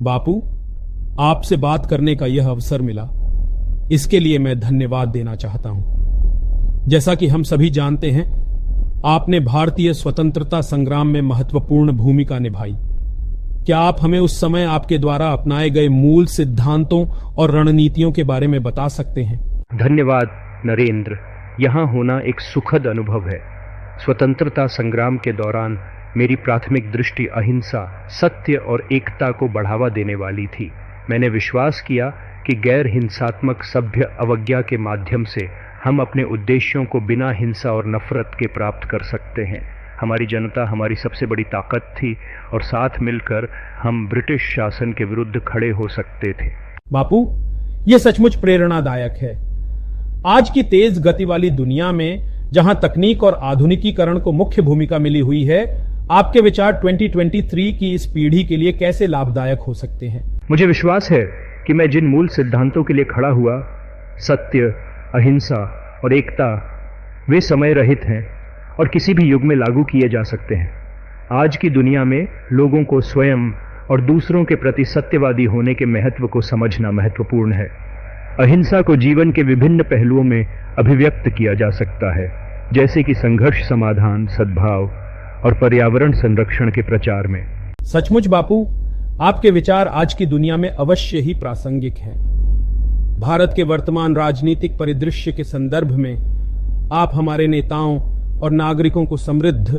बापू, आपसे बात करने का यह अवसर मिला, इसके लिए मैं धन्यवाद देना चाहता हूं। जैसा कि हम सभी जानते हैं, आपने भारतीय स्वतंत्रता संग्राम में महत्वपूर्ण भूमिका निभाई। क्या आप हमें उस समय आपके द्वारा अपनाए गए मूल सिद्धांतों और रणनीतियों के बारे में बता सकते हैं? धन्यवाद नरेंद्र। यहाँ होना एक सुखद अनुभव है। स्वतंत्रता संग्राम के दौरान मेरी प्राथमिक दृष्टि अहिंसा, सत्य और एकता को बढ़ावा देने वाली थी। मैंने विश्वास किया कि गैर हिंसात्मक सभ्य अवज्ञा के माध्यम से हम अपने उद्देश्यों को बिना हिंसा और नफरत के प्राप्त कर सकते हैं। हमारी जनता हमारी सबसे बड़ी ताकत थी और साथ मिलकर हम ब्रिटिश शासन के विरुद्ध खड़े हो सकते थे। बापू, यह सचमुच प्रेरणादायक है। आज की तेज गति वाली दुनिया में जहां तकनीक और आधुनिकीकरण को मुख्य भूमिका मिली हुई है, आपके विचार 2023 की इस पीढ़ी के लिए कैसे लाभदायक हो सकते हैं? मुझे विश्वास है कि मैं जिन मूल सिद्धांतों के लिए खड़ा हुआ, सत्य, अहिंसा और एकता, वे समय रहित हैं और किसी भी युग में लागू किए जा सकते हैं। आज की दुनिया में लोगों को स्वयं और दूसरों के प्रति सत्यवादी होने के महत्व को समझना महत्वपूर्ण है। अहिंसा को जीवन के विभिन्न पहलुओं में अभिव्यक्त किया जा सकता है, जैसे कि संघर्ष समाधान, सद्भाव और पर्यावरण संरक्षण के प्रचार में। सचमुच बापू, आपके विचार आज की दुनिया में अवश्य ही प्रासंगिक हैं। भारत के वर्तमान राजनीतिक परिदृश्य के संदर्भ में आप हमारे नेताओं और नागरिकों को समृद्ध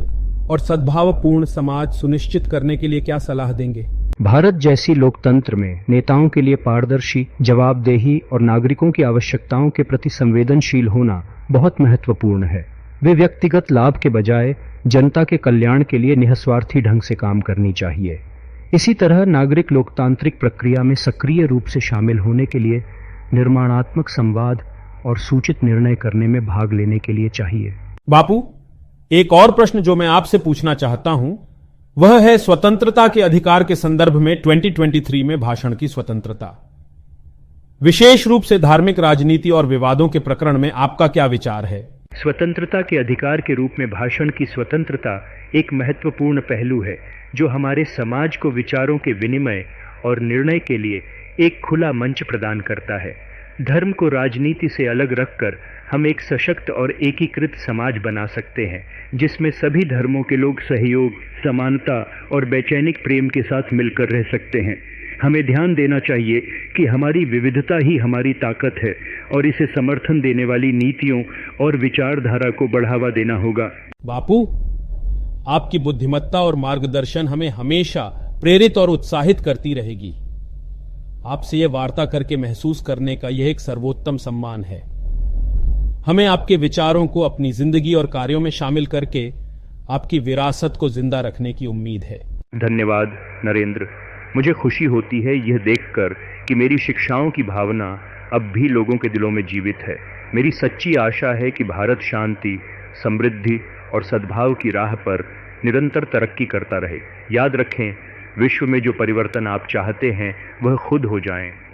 और सद्भावपूर्ण समाज सुनिश्चित करने के लिए क्या सलाह देंगे? भारत जैसी लोकतंत्र में नेताओं के लिए पारदर्शी, जवाबदेही और नागरिकों की आवश्यकताओं के प्रति संवेदनशील होना बहुत महत्वपूर्ण है। वे व्यक्तिगत लाभ के बजाय जनता के कल्याण के लिए निस्वार्थी ढंग से काम करनी चाहिए। इसी तरह नागरिक लोकतांत्रिक प्रक्रिया में सक्रिय रूप से शामिल होने के लिए निर्माणात्मक संवाद और सूचित निर्णय करने में भाग लेने के लिए चाहिए। बापू, एक और प्रश्न जो मैं आपसे पूछना चाहता हूं, वह है स्वतंत्रता के अधिकार के संदर्भ में 2023 में भाषण की स्वतंत्रता। विशेष रूप से धार्मिक राजनीति और विवादों के प्रकरण में आपका क्या विचार है? स्वतंत्रता के अधिकार के रूप में भाषण की स्वतंत्रता एक महत्वपूर्ण पहलू है, जो हमारे समाज को विचारों के विनिमय और निर्णय के लिए एक खुला मंच प्रदान करता है। धर्म को राजनीति से अलग रखकर हम एक सशक्त और एकीकृत समाज बना सकते हैं, जिसमें सभी धर्मों के लोग सहयोग, समानता और वैचारिक प्रेम के साथ मिलकर रह सकते हैं। हमें ध्यान देना चाहिए कि हमारी विविधता ही हमारी ताकत है और इसे समर्थन देने वाली नीतियों और विचारधारा को बढ़ावा देना होगा। बापू, आपकी बुद्धिमत्ता और मार्गदर्शन हमें हमेशा प्रेरित और उत्साहित करती रहेगी। आपसे यह वार्ता करके महसूस करने का यह एक सर्वोत्तम सम्मान है। हमें आपके विचारों को अपनी जिंदगी और कार्यों में शामिल करके आपकी विरासत को जिंदा रखने की उम्मीद है। धन्यवाद नरेंद्र। मुझे खुशी होती है यह देखकर कि मेरी शिक्षाओं की भावना अब भी लोगों के दिलों में जीवित है। मेरी सच्ची आशा है कि भारत शांति, समृद्धि और सद्भाव की राह पर निरंतर तरक्की करता रहे। याद रखें, विश्व में जो परिवर्तन आप चाहते हैं वह खुद हो जाएं।